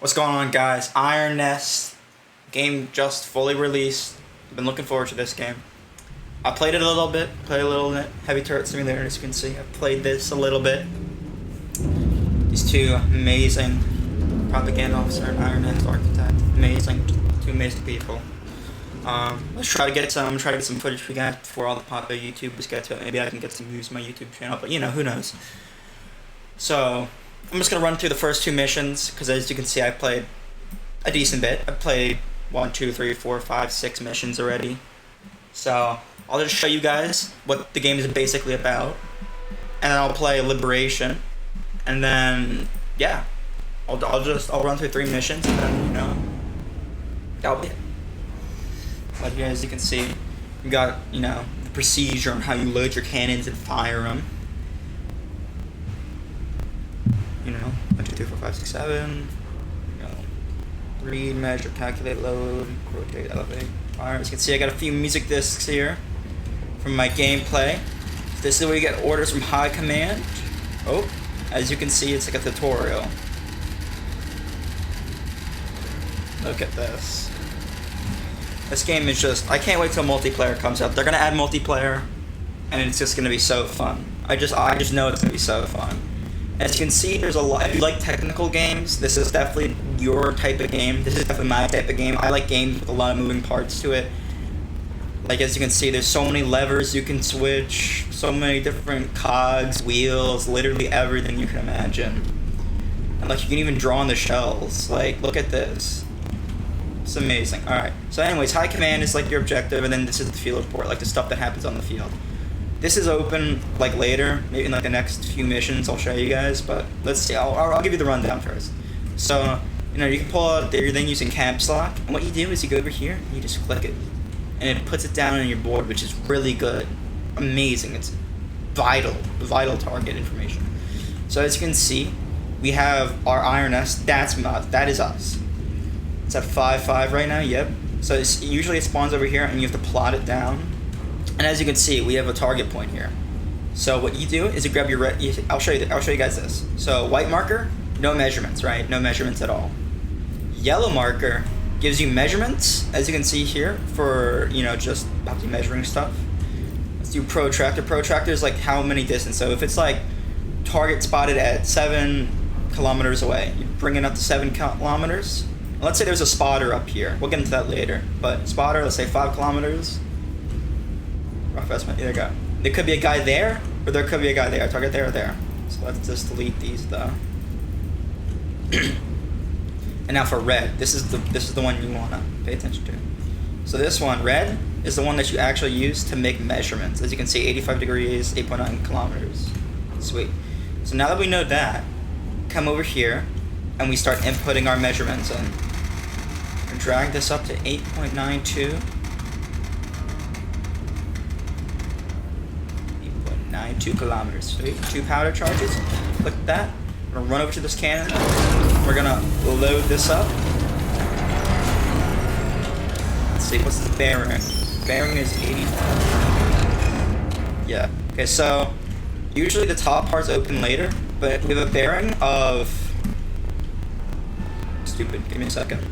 What's going on, guys? Iron Nest game just fully released. I've been looking forward to this game. I played it a little bit, Heavy Turret Simulator, as you can see. I played this a little bit. These two amazing propaganda officer and Iron Nest architect. Two amazing people. Let's try to get some footage for you guys before all the popular YouTubers get to it. Maybe I can get some views on my YouTube channel, but who knows. So, I'm just going to run through the first two missions, because as you can see, I played a decent bit. I've played 1, 2, 3, 4, 5, 6 missions already. So, I'll just show you guys what the game is basically about, and then I'll play Liberation, and then, yeah, I'll run through 3 missions, and then, that'll be it. But as you can see, you got, the procedure on how you load your cannons and fire them. 1, 2, 3, 4, 5, 6, 7. Read, measure, calculate, load, rotate, elevate, fire. As you can see, I got a few music discs here from my gameplay. This is where you get orders from high command. Oh, as you can see, it's like a tutorial. Look at this. This game is just, I can't wait till multiplayer comes out. They're gonna add multiplayer, and it's just gonna be so fun. I just know it's gonna be so fun. As you can see, there's a lot. If you like technical games, this is definitely your type of game. This is definitely my type of game. I like games with a lot of moving parts to it. Like, as you can see, there's so many levers you can switch, so many different cogs, wheels, literally everything you can imagine. And like, you can even draw on the shells. Like, look at this. It's amazing. Alright, so anyways, high command is like your objective, and then this is the field report, like the stuff that happens on the field. This is open like later, maybe in like the next few missions I'll show you guys, but let's see, I'll give you the rundown first. So, you can pull out your thing using caps lock, and what you do is you go over here, and you just click it, and it puts it down on your board, which is really good. Amazing, it's vital target information. So as you can see, we have our Iron Nest, that is us. It's at 5.5 right now, yep. So usually it spawns over here, and you have to plot it down. And as you can see, we have a target point here. So what you do is you grab your red. I'll show you guys this. So white marker, no measurements, right? No measurements at all. Yellow marker gives you measurements, as you can see here, for just about the measuring stuff. Let's do protractor. Protractor is like how many distance. So if it's like target spotted at 7 kilometers away, you bring it up to 7 kilometers. And let's say there's a spotter up here. We'll get into that later. But spotter, let's say 5 kilometers. Rough estimate, there you go. There could be a guy there, or there could be a guy there. Target there or there. So let's just delete these though. And now for red, this is the one you wanna pay attention to. So this one, red, is the one that you actually use to make measurements. As you can see, 85 degrees, 8.9 kilometers. Sweet. So now that we know that, come over here, and we start inputting our measurements in. And drag this up to 8.92. 2 kilometers. Sweet. 2 powder charges. Click that. We're gonna run over to this cannon. We're gonna load this up. Let's see, what's the bearing? Bearing is 80. Yeah. Okay, so usually the top part's open later, but we have a bearing of. Stupid. Give me a second.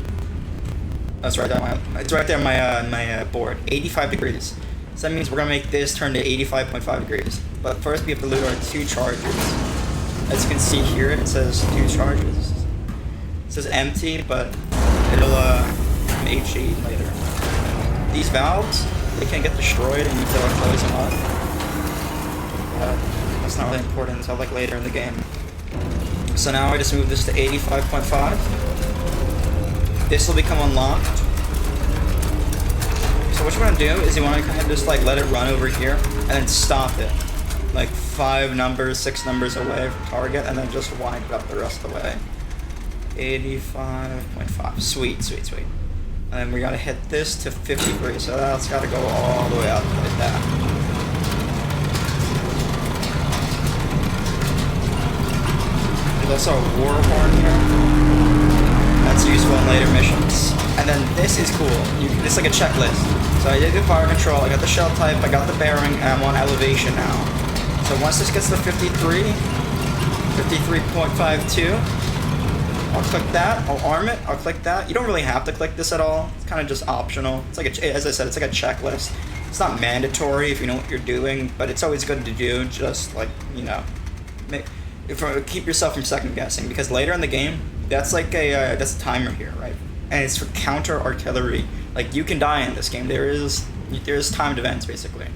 That's right there. It's right there on my board. 85 degrees. So that means we're going to make this turn to 85.5 degrees. But first we have to load our 2 charges. As you can see here, it says 2 charges. It says empty, but it'll HE later. These valves, they can get destroyed and you have to close them up. But that's not really important until like later in the game. So now I just move this to 85.5. This will become unlocked. So what you want to do is you want to kind of just like let it run over here and then stop it. Like 5 numbers, 6 numbers away from target, and then just wind it up the rest of the way. 85.5. Sweet. And then we gotta hit this to 53, so that's gotta go all the way out like that. There's also a war horn here. That's useful in later missions. And then this is cool. It's like a checklist. So I did the fire control, I got the shell type, I got the bearing, and I'm on elevation now. So once this gets to 53, 53.52, I'll click that. I'll arm it. I'll click that. You don't really have to click this at all. It's kind of just optional. It's like as I said, it's like a checklist. It's not mandatory if you know what you're doing, but it's always good to do. Just like, you know, keep yourself from second guessing, because later in the game, that's like that's a timer here, right? And it's for counter artillery. Like, you can die in this game. There's timed events basically,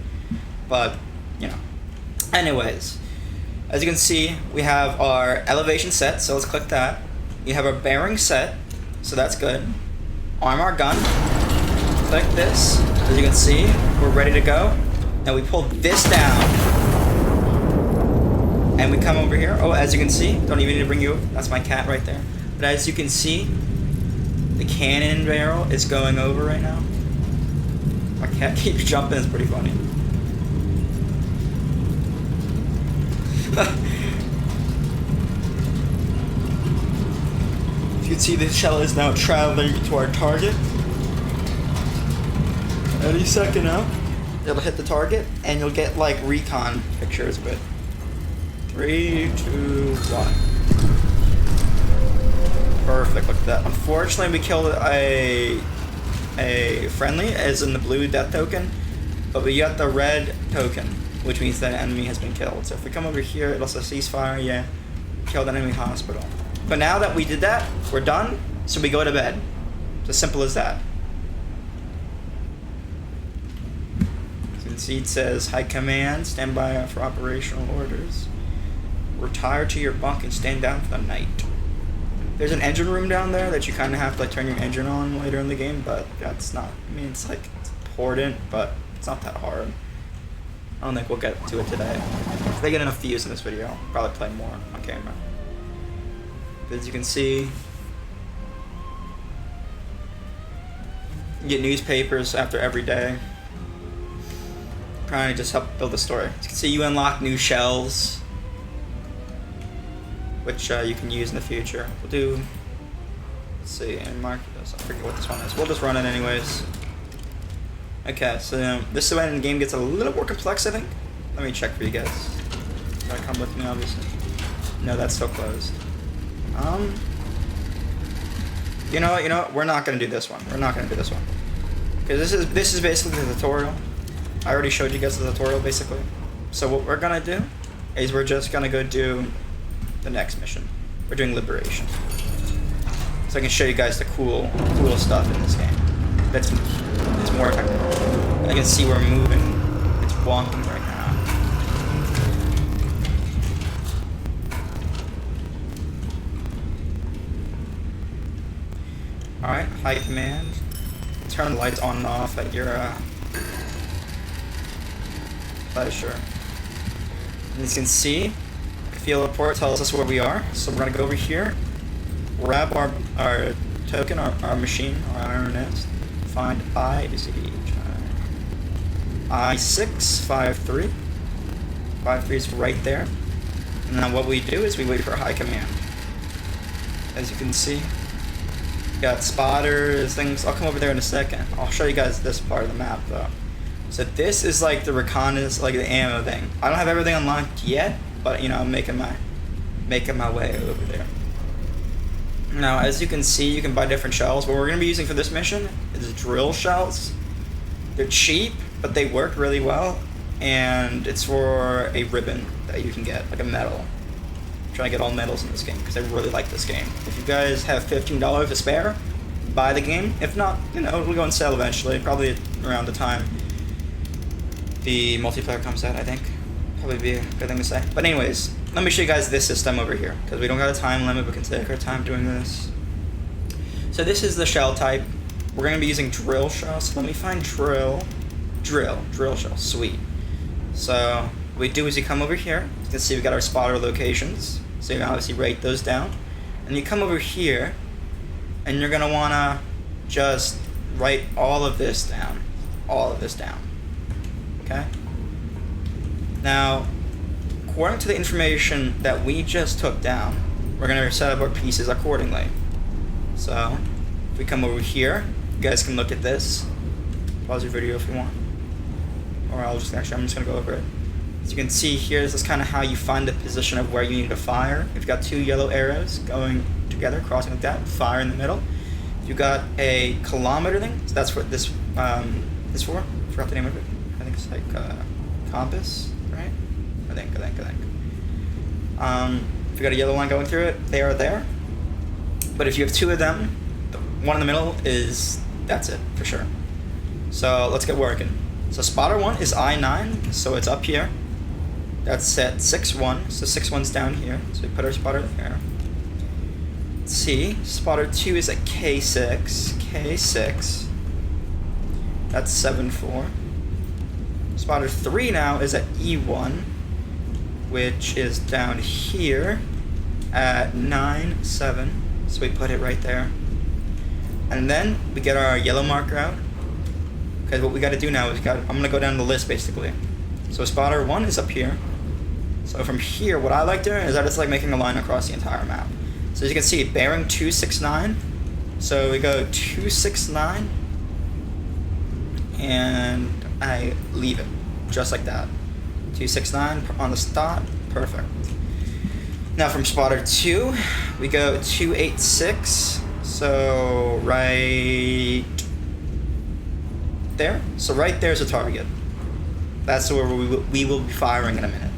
but you know. Anyways, as you can see, we have our elevation set, so let's click that. We have our bearing set, so that's good. Arm our gun. Click this. As you can see, we're ready to go. Now we pull this down, and we come over here. Oh, as you can see, don't even need to bring you over. That's my cat right there. But as you can see, the cannon barrel is going over right now. My cat keeps jumping. It's pretty funny. You can see the shell is now traveling to our target. Any second now, it'll hit the target, and you'll get like recon pictures of it. 3, 2, 1. Perfect. Look at that. Unfortunately, we killed a friendly, as in the blue death token, but we got the red token, which means that an enemy has been killed. So if we come over here, it'll say ceasefire. Yeah, killed an enemy hospital. But now that we did that, we're done, so we go to bed. It's as simple as that. As you can see, it says, High Command, stand by for operational orders. Retire to your bunk and stand down for the night. There's an engine room down there that you kind of have to like turn your engine on later in the game, but that's not, I mean, it's like, it's important, but it's not that hard. I don't think we'll get to it today. If they get enough views in this video, I'll probably play more on camera. As you can see, you get newspapers after every day. Trying to just help build the story. As you can see, you unlock new shells, which you can use in the future. We'll do, let's see, and mark this. I forget what this one is. We'll just run it anyways. Okay, so this is when the game gets a little more complex, I think. Let me check for you guys. You gotta come with me, obviously. No, that's still closed. You know what? We're not gonna do this one. We're not gonna do this one. Because this is basically the tutorial. I already showed you guys the tutorial, basically. So what we're gonna do is we're just gonna go do the next mission. We're doing Liberation. So I can show you guys the cool stuff in this game. It's more technical. I can see we're moving. It's wonking right now. Alright, High Command. Turn the lights on and off at your pleasure. And as you can see, the field report tells us where we are. So we're gonna go over here, grab our token, our machine, our iron nest, find I653. 53 is right there. And then what we do is we wait for High Command. As you can see, got spotters, things. I'll come over there in a second. I'll show you guys this part of the map though. So this is like the reconnaissance, like the ammo thing. I don't have everything unlocked yet, but you know, I'm making my way over there. Now, as you can see, you can buy different shells. What we're gonna be using for this mission is drill shells. They're cheap, but they work really well, and it's for a ribbon that you can get, like a medal. I'm trying to get all medals in this game because I really like this game. If you guys have $15 to spare, buy the game. If not, you know, it'll go on sale eventually, probably around the time the multiplayer comes out, I think. Probably be a good thing to say. But anyways, let me show you guys this system over here, because we don't got a time limit, we can take our time doing this. So this is the shell type. We're going to be using drill shells. So let me find drill shell, sweet. So what we do is you come over here, you can see we got our spotter locations, so you can obviously write those down. And you come over here, and you're going to want to just write all of this down. Okay? Now, according to the information that we just took down, we're going to set up our pieces accordingly. So, if we come over here, you guys can look at this. Pause your video if you want. Or I'm just going to go over it. As you can see here, this is kind of how you find the position of where you need to fire. You've got 2 yellow arrows going to together, crossing like that, fire in the middle. You got a kilometer thing, so that's what this is for. I forgot the name of it. I think it's like compass, right? I think. If you got a yellow line going through it, they are there. But if you have two of them, the one in the middle that's it for sure. So let's get working. So spotter 1 is I-9, so it's up here. That's set 6-1, so 6-1's down here. So we put our spotter there. Let's see, spotter 2 is at K6, K6. That's 7-4. Spotter 3 now is at E1, which is down here at 9-7. So we put it right there. And then we get our yellow marker out. Because what we got to do now is I'm going to go down the list basically. So spotter 1 is up here. So from here, what I like doing is I just like making a line across the entire map. So as you can see, bearing 269. So we go 269. And I leave it. Just like that. 269 on the start. Perfect. Now from spotter 2, we go 286. So right there. So right there's a target. That's where we will be firing in a minute.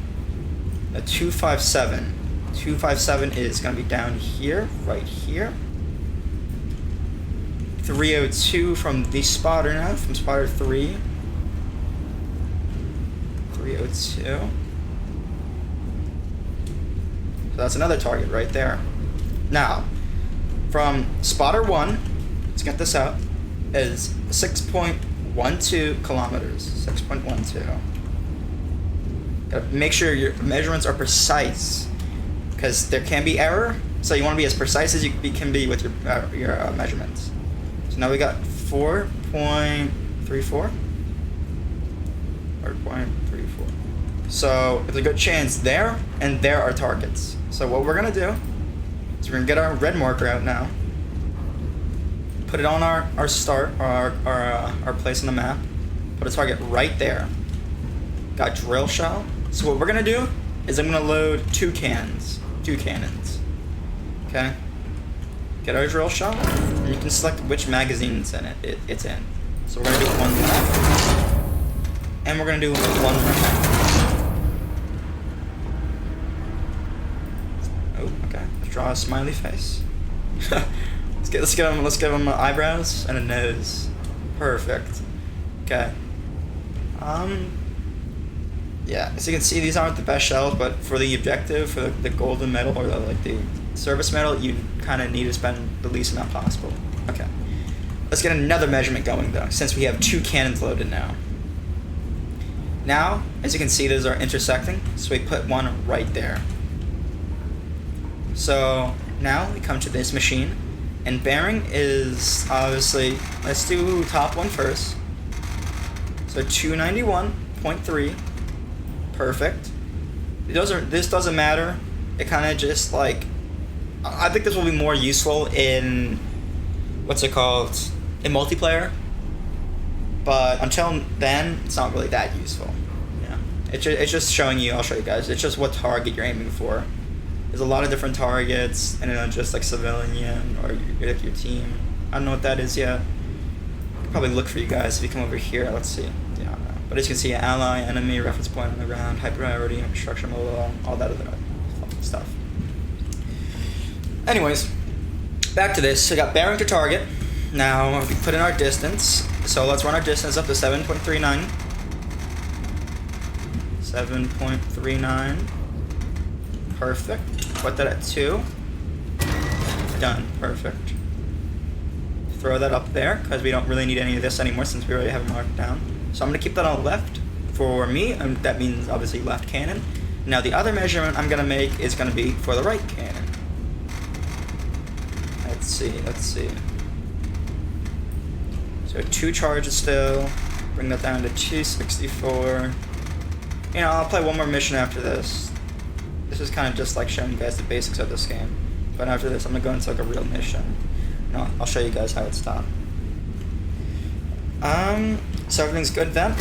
A 257. 257 is going to be down here, right here. 302 from the spotter now, from spotter 3. 302. So that's another target right there. Now, from spotter 1, let's get this out, is 6.12 kilometers. 6.12. Gotta make sure your measurements are precise, because there can be error. So you want to be as precise as you can be with your measurements. So now we got 4.34. 4.34. So there's a good chance there and there are targets. So what we're gonna do is we're gonna get our red marker out now. Put it on our start, our place on the map. Put a target right there. Got drill shell. So what we're gonna do is I'm gonna load 2 cannons. 2 cannons. Okay? Get our drill shell, and you can select which magazine it's in. So we're gonna do 1 left. And we're gonna do 1 right. Oh, okay. Let's draw a smiley face. Let's give him eyebrows and a nose. Perfect. Okay. Yeah, as you can see, these aren't the best shells, but for the objective, for the golden medal, or the service medal, you kind of need to spend the least amount possible. Okay. Let's get another measurement going, though, since we have 2 cannons loaded now. Now, as you can see, those are intersecting, so we put one right there. So now we come to this machine, and bearing is obviously, let's do top one first. So 291.3. Perfect. This doesn't matter. It kind of just like, I think this will be more useful in, what's it called, in multiplayer. But until then, it's not really that useful. Yeah. It's just showing you, I'll show you guys, it's just what target you're aiming for. There's a lot of different targets, and then just like civilian or your team. I don't know what that is yet. I'll probably look for you guys if you come over here. Let's see. Yeah. But as you can see, ally, enemy, reference point on the ground, high priority, infrastructure, mobile, all that other stuff. Anyways, back to this. So we got bearing to target. Now we put in our distance. So let's run our distance up to 7.39. 7.39. Perfect. Put that at 2. Done. Perfect. Throw that up there, because we don't really need any of this anymore since we already have it marked down. So I'm going to keep that on left for me, and that means obviously left cannon. Now the other measurement I'm going to make is going to be for the right cannon. Let's see. So 2 charges still. Bring that down to 264. You know, I'll play one more mission after this. This is kind of just like showing you guys the basics of this game. But after this, I'm going to go into like a real mission. No, I'll show you guys how it's done. So everything's good then.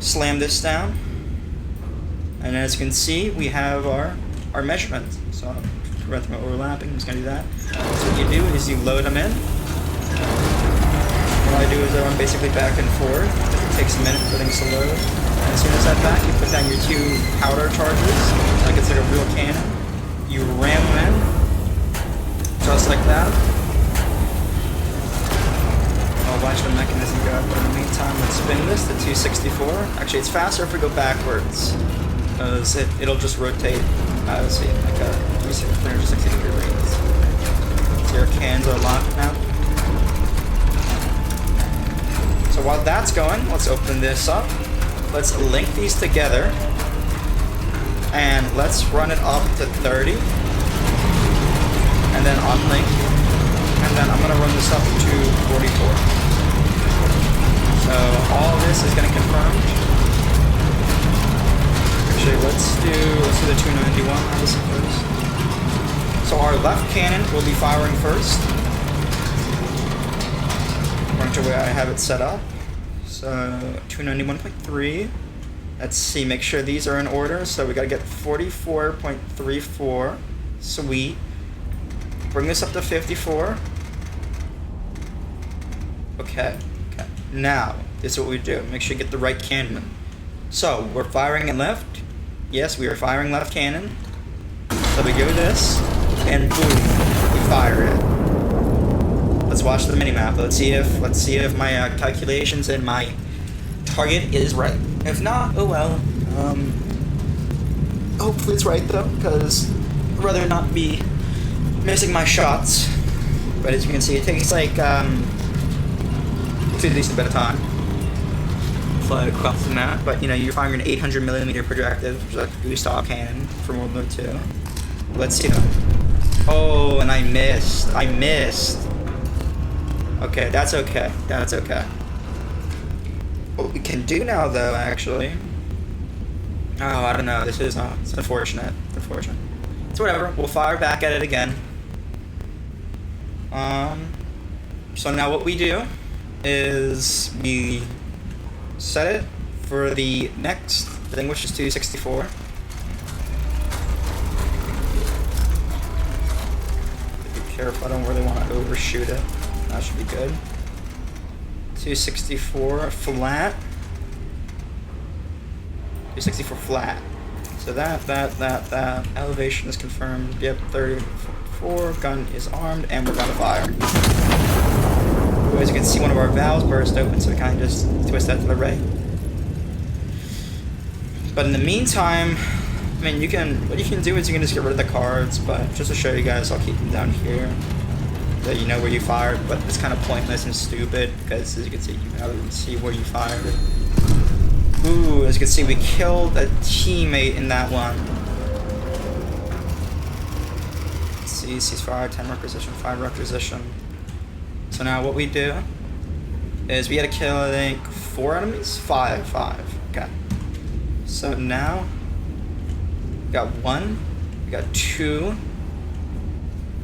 Slam this down. And as you can see, we have our measurements. So prevent them overlapping. I'm just gonna do that. So what you do is you load them in. What I do is I run basically back and forth. It takes a minute for things to load. And as soon as that's back, you put down your 2 powder charges, like it's like a real cannon. You ram them in, just like that. I'll watch the mechanism go, but in the meantime, let's spin this to 264. Actually, it's faster if we go backwards, because it'll just rotate, see, like a 360 degree radius. So your cans are locked now. So while that's going, let's open this up. Let's link these together. And let's run it up to 30. And then unlink. And then I'm going to run this up to 44. So all this is going to confirm. Actually, let's do the 291 on this first. So our left cannon will be firing first. According to the way I have it set up. So 291.3. Let's see, make sure these are in order. So we gotta get 44.34. Sweet. Bring this up to 54. Okay. Now, this is what we do. Make sure you get the right cannon. So, we're firing in left. Yes, we are firing left cannon. So we do this, and boom, we fire it. Let's watch the minimap. Let's see if my calculations and my target is right. If not, oh well. Hopefully it's right though, because I'd rather not be missing my shots. But as you can see, it takes like a decent bit of time. Fly across the map, but you know you're firing an 800mm projectile, which is like a Gustav cannon from World War II. Let's see though. Oh, and I missed. Okay, that's okay. What we can do now, though, actually. Oh, I don't know. This is it's unfortunate. It's whatever. We'll fire back at it again. So now what we do is we set it for the next thing, which is 264. Be careful. I don't really want to overshoot it. That should be good. 264 flat. 264 flat. So that elevation is confirmed. Yep, 34. Gun is armed, and we're gonna fire. As you can see, one of our valves burst open, so we kind of just twist that to the right. But in the meantime, I mean, what you can do is you can just get rid of the cards. But just to show you guys, I'll keep them down here. That you know where you fired, but it's kind of pointless and stupid because as you can see, you gotta see where you fired. Ooh, as you can see, we killed a teammate in that one. Let's see, ceasefire, 10 requisition, 5 requisition. So now what we do is we gotta kill, I think, 4 enemies? 5. Okay. So now we got 1, we got 2.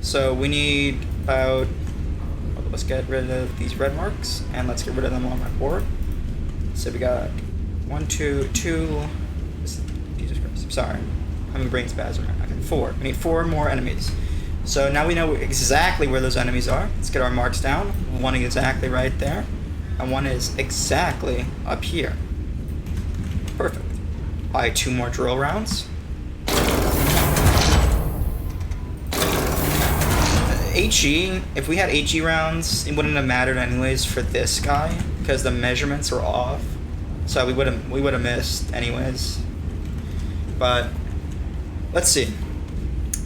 So we need about, let's get rid of these red marks and let's get rid of them on my board. So we got 1, 2, Jesus Christ, I'm sorry, I'm having brain spasm right now. Okay, 4. We need 4 more enemies. So now we know exactly where those enemies are. Let's get our marks down. 1 is exactly right there, and 1 is exactly up here. Perfect. Buy 2 more drill rounds. HE, if we had HE rounds, it wouldn't have mattered anyways for this guy because the measurements were off, so we would have missed anyways. But let's see.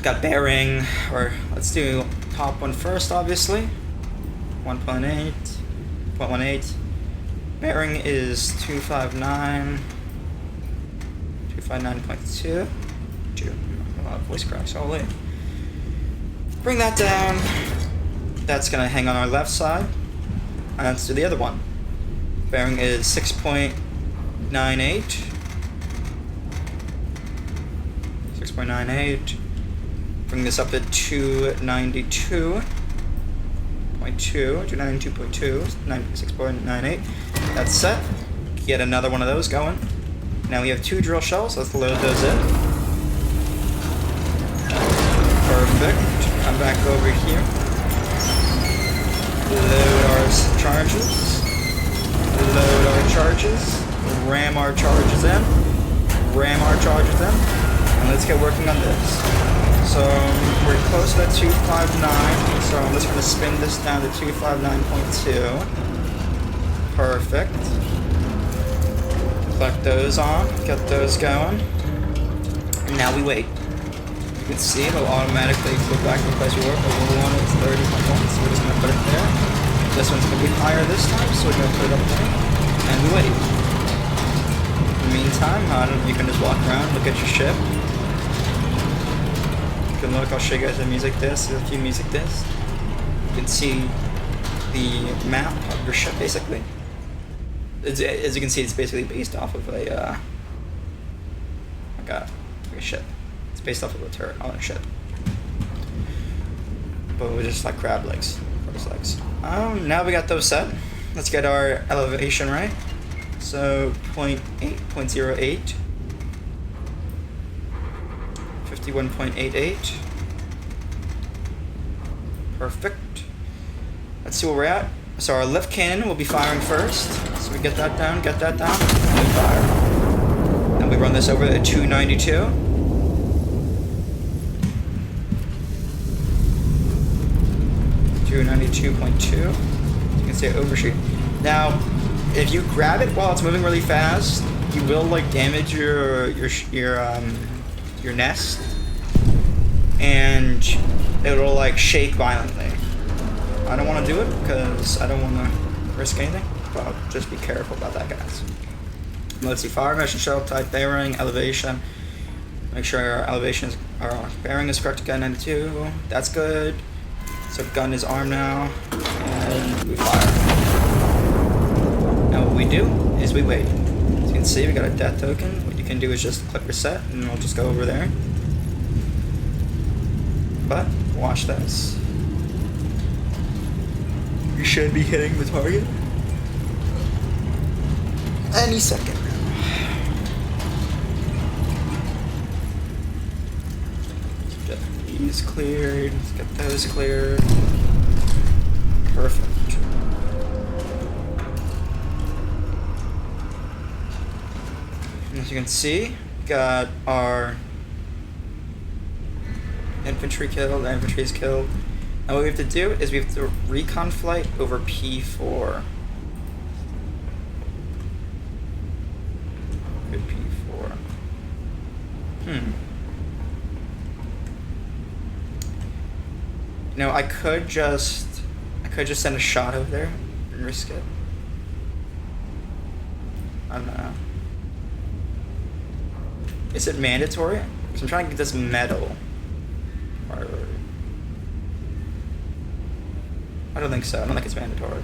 Got bearing, or let's do top one first, obviously. 1.18. Bearing is 259. 259.2. A lot of voice cracks. Holy. Bring that down. That's gonna hang on our left side. And let's do the other one. Bearing is 6.98. 6.98. Bring this up to 292.2. 292.2. 6.98. That's set. Get another one of those going. Now we have 2 drill shells. Let's load those in. Perfect. Come back over here. Load our charges. Load our charges. Ram our charges in. Ram our charges in. And let's get working on this. So we're close to that 259. So I'm just going to spin this down to 259.2. Perfect. Collect those on. Get those going. And now we wait. You can see it'll automatically go back to the place we were, but the one is 30.1, so we're just going to put it there. This one's going to be higher this time, so we're going to put it up there. And we wait. In the meantime, you can just walk around, look at your ship. You can look, I'll show you guys the music disc, there's a few music discs. You can see the map of your ship, basically. As you can see, it's basically based off of a ship. It's based off of a turret on a ship. But we're just like crab legs, crab's legs. Now we got those set. Let's get our elevation right. So 0.8, 0.08, 51.88. Perfect. Let's see where we're at. So our lift cannon will be firing first. So we get that down, and we fire. And we run this over at 292. 292.2. You can see it overshoot. Now, if you grab it while it's moving really fast, you will like damage your nest, and it'll like shake violently. I don't want to do it because I don't want to risk anything, but just be careful about that, guys. Let's see, fire mission shuttle type bearing, elevation. Make sure our bearing is correct again, 92. That's good. So gun is armed now, and we fire. Now what we do is we wait. As you can see, we got a death token. What you can do is just click reset, and it'll just go over there. But watch this. You should be hitting the target any second. Get these cleared. Let's get those cleared. Perfect. And as you can see, we got our infantry killed. The infantry is killed. Now what we have to do is we have to recon flight over P4. Good P4. You know, I could just send a shot over there and risk it. I don't know. Is it mandatory? Because I'm trying to get this medal. I don't think so. I don't think it's mandatory.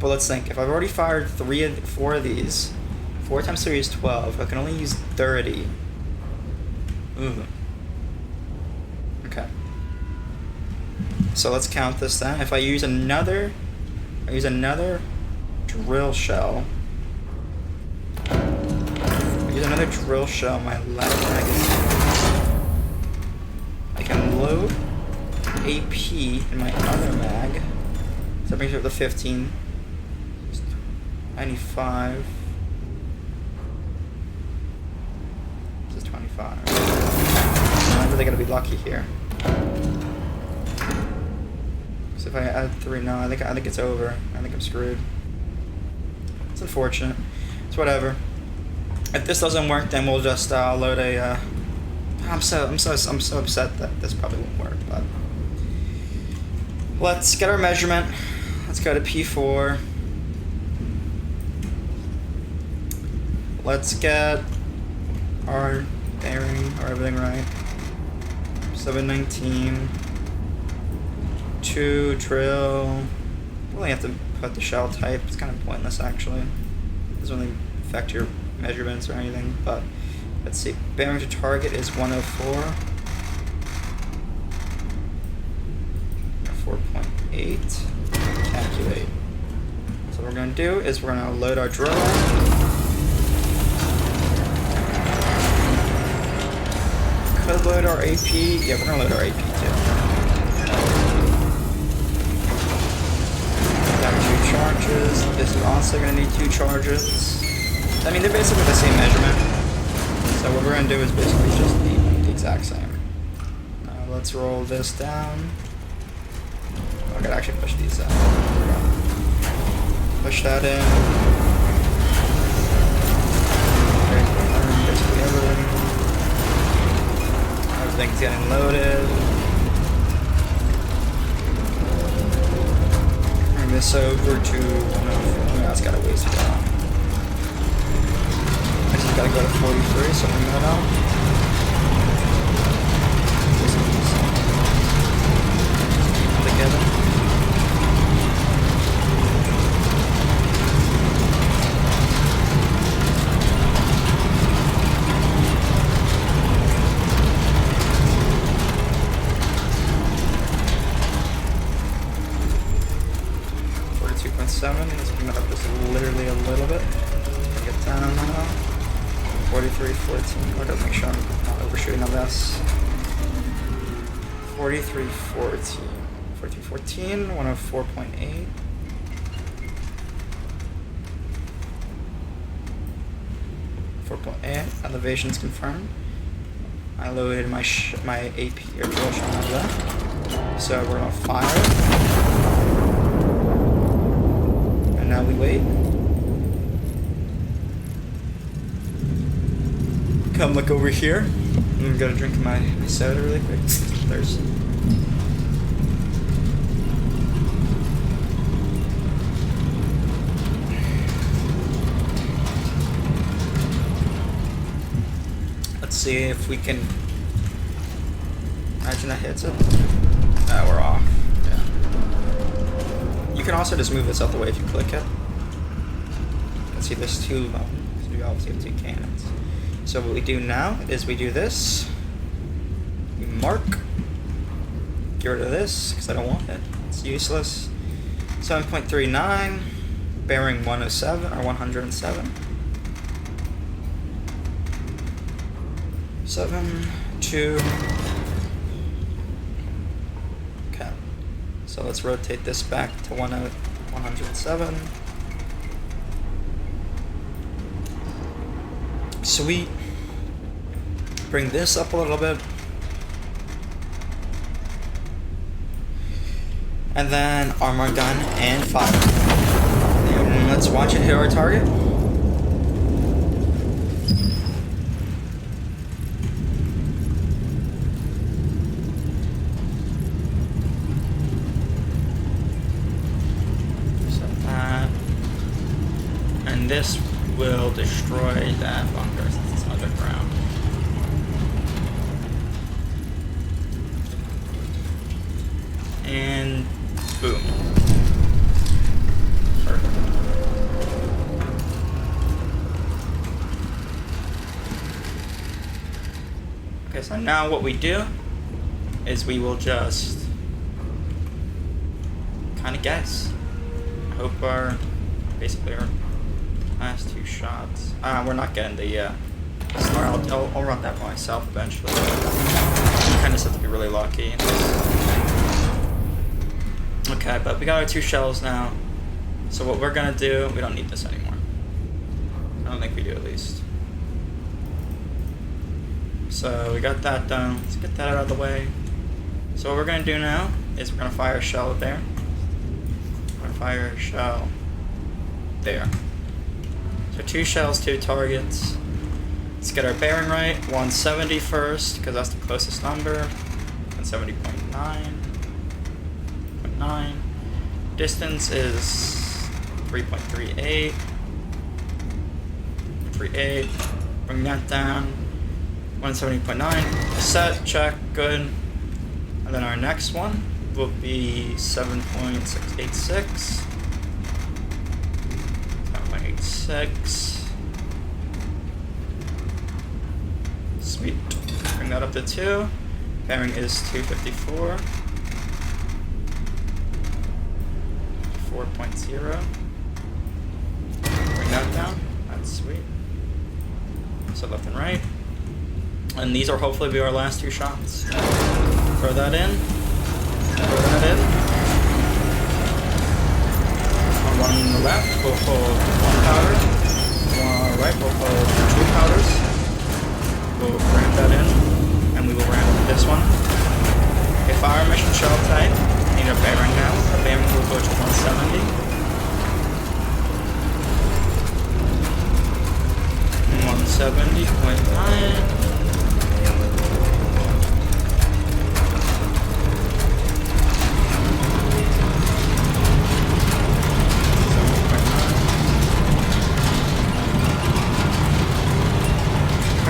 But let's think. If I've already fired 4 of these, 4 times 3 is 12. I can only use 30. Ooh. Okay. So let's count this then. If I use another drill shell. My left magazine. I can load AP in my other mag. So that brings it up to 15. 95. This is 25. I'm really gonna be lucky here. So if I add 3, no, I think it's over. I think I'm screwed. It's unfortunate. It's whatever. If this doesn't work, then we'll just load a. I'm so upset that this probably won't work, but let's get our measurement. Let's go to P4. Let's get our bearing or everything right. 719. 2 drill. Really have to put the shell type. It's kind of pointless actually. It doesn't really affect your measurements or anything, but let's see. Bearing to target is 104. 4.8. Calculate. So what we're going to do is we're going to load our drill. could load our AP. Yeah, we're gonna load our AP too. Got 2 charges. This is also gonna need 2 charges. I mean, they're basically the same measurement. So what we're gonna do is basically just the exact same. Now let's roll this down. I gotta actually push these out. Push that in. Basically everything. Everything's getting loaded. Bring this over to 104. That's got a ways to go. I just gotta go to 43, so bring that out. Together. Let's bring that up just literally a little bit. Get down now. 43, 14. I gotta make sure I'm not overshooting on this. 43, 14. 43, 14. 104.8. Elevation's confirmed. I loaded my AP or drill shot out of that. So we're gonna fire. Now we wait. Come look over here. I'm gonna drink my soda really quick. There's. Let's see if we can. Imagine that hits it. Ah, we're off. You can also just move this out the way if you click it. You can see there's 2 we obviously have 2 cannons. So what we do now is we do this. We mark. Get rid of this because I don't want it. It's useless. 7.39. Bearing 107 or 107. 7, 2. So let's rotate this back to 107. Sweet. Bring this up a little bit. And then armor gun and fire. And let's watch it hit our target. This will destroy that bunker since it's underground. And boom. Perfect. Okay, so now what we do is we will just kind of guess. I hope basically our last 2 shots. We're not getting the star. I'll run that myself eventually. You kind of have to be really lucky. Okay, but we got our 2 shells now. So what we're gonna do, we don't need this anymore. I don't think we do at least. So we got that done. Let's get that out of the way. So what we're gonna do now is we're gonna fire a shell there. We're gonna fire a shell there. So 2 shells, 2 targets. Let's get our bearing right. 170 first, because that's the closest number. 170.9. Distance is 3.38. 38. Bring that down. 170.9. Set, check, good. And then our next one will be 7.686. 7.86. Sweet. Bring that up to 2. Bearing is 254. 4.0. Bring that down. That's sweet. So left and right. And these are hopefully be our last 2 shots. Throw that in. Throw that in. One on the left, we'll hold 1 powder. One on the right, we'll hold 2 powders. We'll ramp that in. And we will ramp this one. A fire mission shell type. Need a bearing now. A bearing will go to 170. 170.9.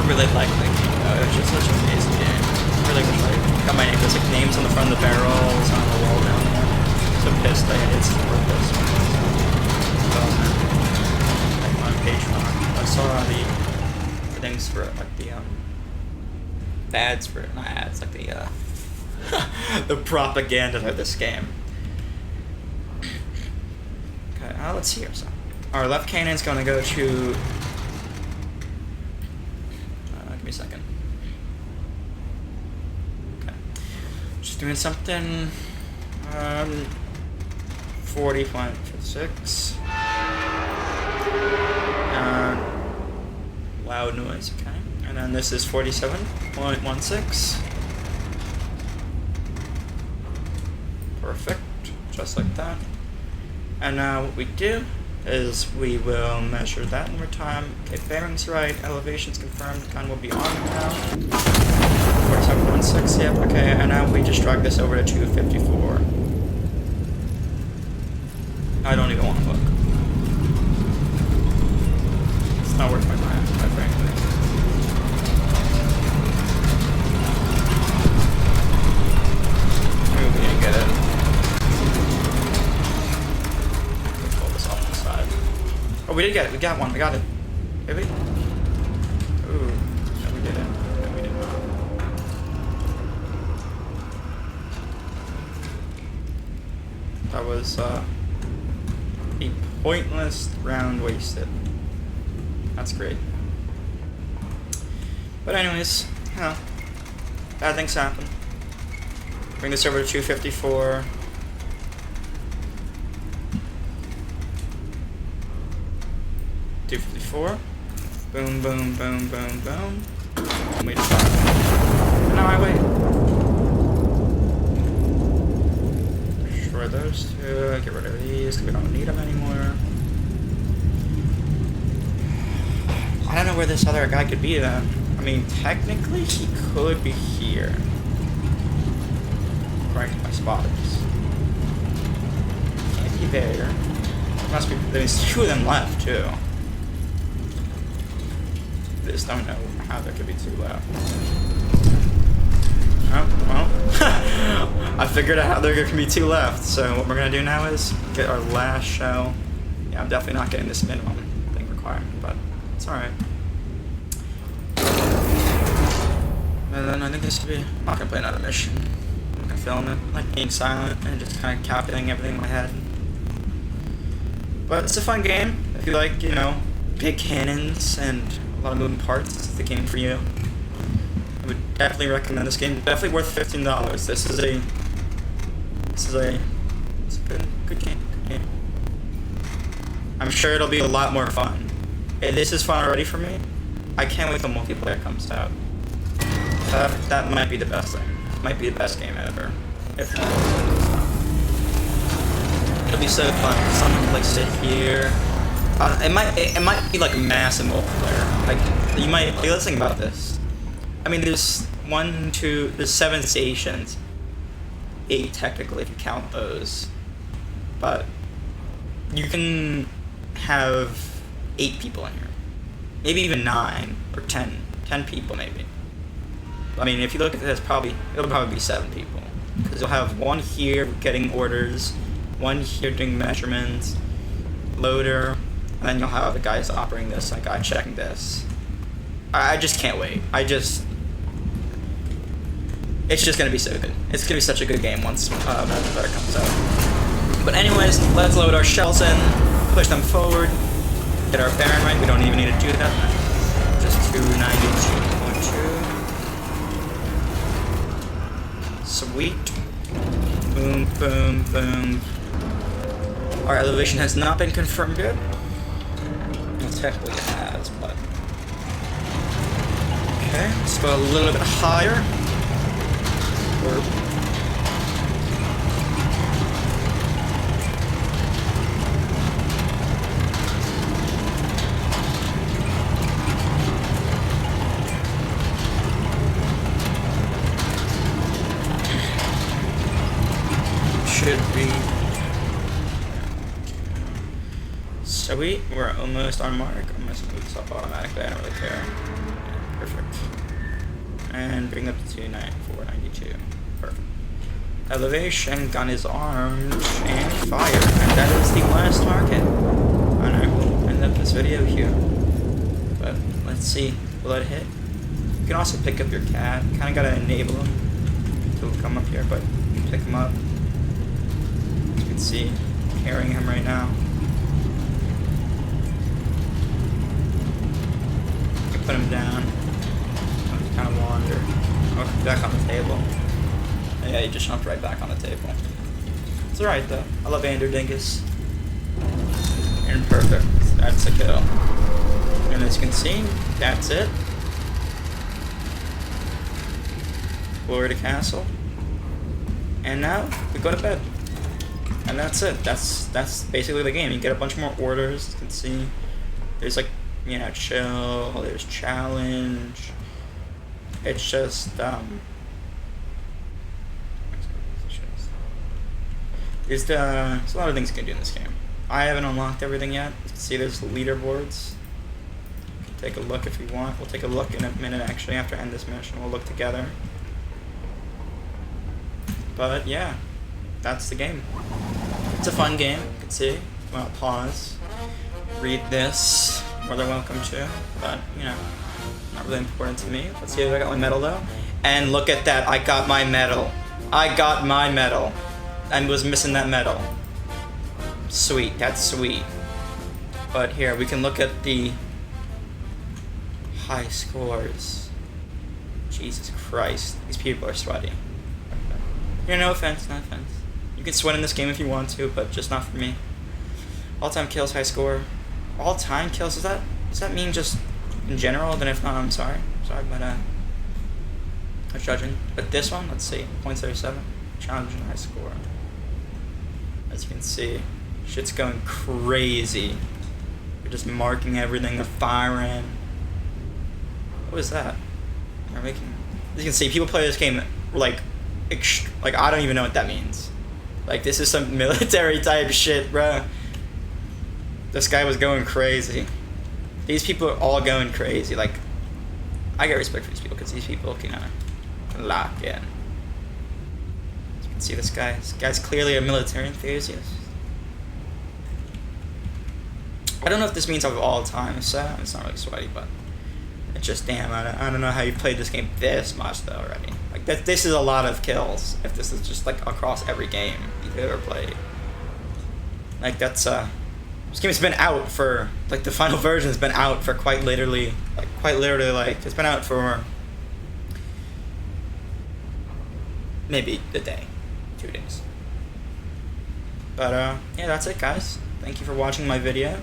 Really like the game though. It's just such an amazing game. I really wish I got my name. There's like names on the front of the barrels on the wall down there. So pissed I it's worthless. Like on Patreon. I saw the things for it, like the ads for it, not ads, like the the propaganda of this game. Okay, let's see here. So our left cannon's gonna go to a second. Okay. Just doing something 40.56. Loud noise, okay. And then this is 47.16. Perfect. Just like that. And now what we do is we will measure that one more time. Okay, bearings right, elevations confirmed, gun will be on now. 47.16, yep, okay, and now we just drag this over to 254. I don't even want to look. It's not worth my time, quite frankly. Maybe we didn't get it. Oh, we did get it. We got one. We got it. Did we? Ooh. No, we didn't. No, we did not. That was, a pointless round wasted. That's great. But anyways, you know, bad things happen. Bring this over to 254. Boom, boom, boom, boom, boom. And we just fire. And now I wait. Destroy those 2. Get rid of these because we don't need them anymore. I don't know where this other guy could be then. I mean, technically he could be here. According to my spotters. Can't be there. Must be. There's 2 of them left too. I just don't know how there could be 2 left. Oh, well. I figured out how there can be 2 left. So what we're going to do now is get our last shell. Yeah, I'm definitely not getting this minimum thing requirement, but it's alright. And then I think this could be... I'm not going to play another mission. I'm going to film it, like being silent and just kind of calculating everything in my head. But it's a fun game. If you like, you know, big cannons and a lot of moving parts, it's the game for you. I would definitely recommend this game. Definitely worth $15. This is a good game. Good game. I'm sure it'll be a lot more fun. This is fun already for me. I can't wait till multiplayer comes out. That might be the best thing. Might be the best game ever. If not, it'll be so fun. Someone can like sit here. It might be like a massive multiplayer. Like you might. Like, let's think about this. I mean, there's 7 stations. 8 technically if you count those. But you can have 8 people in here. Maybe even 9 or 10. 10 people maybe. I mean, if you look at this, it'll probably be 7 people. Because you'll have 1 here getting orders, 1 here doing measurements, loader, and then you'll have the guys operating this, like guy checking this. I just can't wait. It's just gonna be so good. It's gonna be such a good game once Multiplayer comes out. But anyways, let's load our shells in, push them forward, get our bearing right. We don't even need to do that. Just 292.2. Sweet. Boom, boom, boom. Our elevation has not been confirmed yet. Well, technically it has, but... Okay, let's go a little bit higher. Should be... Sweet, we're almost on mark. I'm gonna move this up automatically, I don't really care. Yeah, perfect. And bring up to 492. Perfect. Elevation, gun is armed, and fire. And that is the last target. And I will end up this video here. But let's see, will it hit? You can also pick up your cat. Kinda gotta enable him to come up here, but you can pick him up. As you can see, I'm carrying him right now. You can put him down. I'll just kind of wander. Oh, back on the table. Yeah, he just jumped right back on the table. It's alright though. I love Anderdingus. And perfect. That's a kill. And as you can see, that's it. Florida Castle. And now we go to bed. And that's it. That's basically the game. You get a bunch more orders. You can see there's like, you know, chill, there's challenge. It's just there's a lot of things you can do in this game. I haven't unlocked everything yet. You can see there's leaderboards. You can take a look if you want. We'll take a look in a minute actually after I end this mission. We'll look together. But yeah, that's the game. It's a fun game, you can see. Well, pause. Read this. More than welcome to. But, you know, not really important to me. Let's see if I got my medal though. And look at that, I got my medal. I got my medal. I was missing that medal. Sweet, that's sweet. But here, we can look at the high scores. Jesus Christ, these people are sweaty. Yeah, no offense, no offense. You can sweat in this game if you want to, but just not for me. All-time kills, high score. All-time kills, does that mean just in general? Then if not, I'm sorry. Sorry, but I'm judging. But this one, let's see, 0.37. Challenge and high score. As you can see, shit's going crazy. We're just marking everything, the firing. What was that? We're making. As you can see, people play this game like I don't even know what that means. Like this is some military type shit, bro. This guy was going crazy. These people are all going crazy. Like, I get respect for these people because these people can lock in. As you can see this guy. This guy's clearly a military enthusiast. I don't know if this means of all time, so it's not really sweaty, but it's just damn. I don't know how you played this game this much though already. Like this is a lot of kills. If this is just like across every game you've ever played. Like that's this game's been out for, like, the final version has been out for quite literally, it's been out for maybe a day, 2 days. But, yeah, that's it, guys. Thank you for watching my video.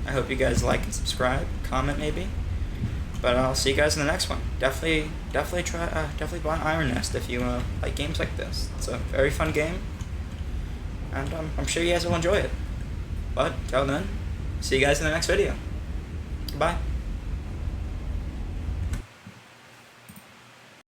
I hope you guys like and subscribe, comment maybe. But I'll see you guys in the next one. Definitely buy Iron Nest if you like games like this. It's a very fun game, and I'm sure you guys will enjoy it. But, till then, see you guys in the next video. Bye.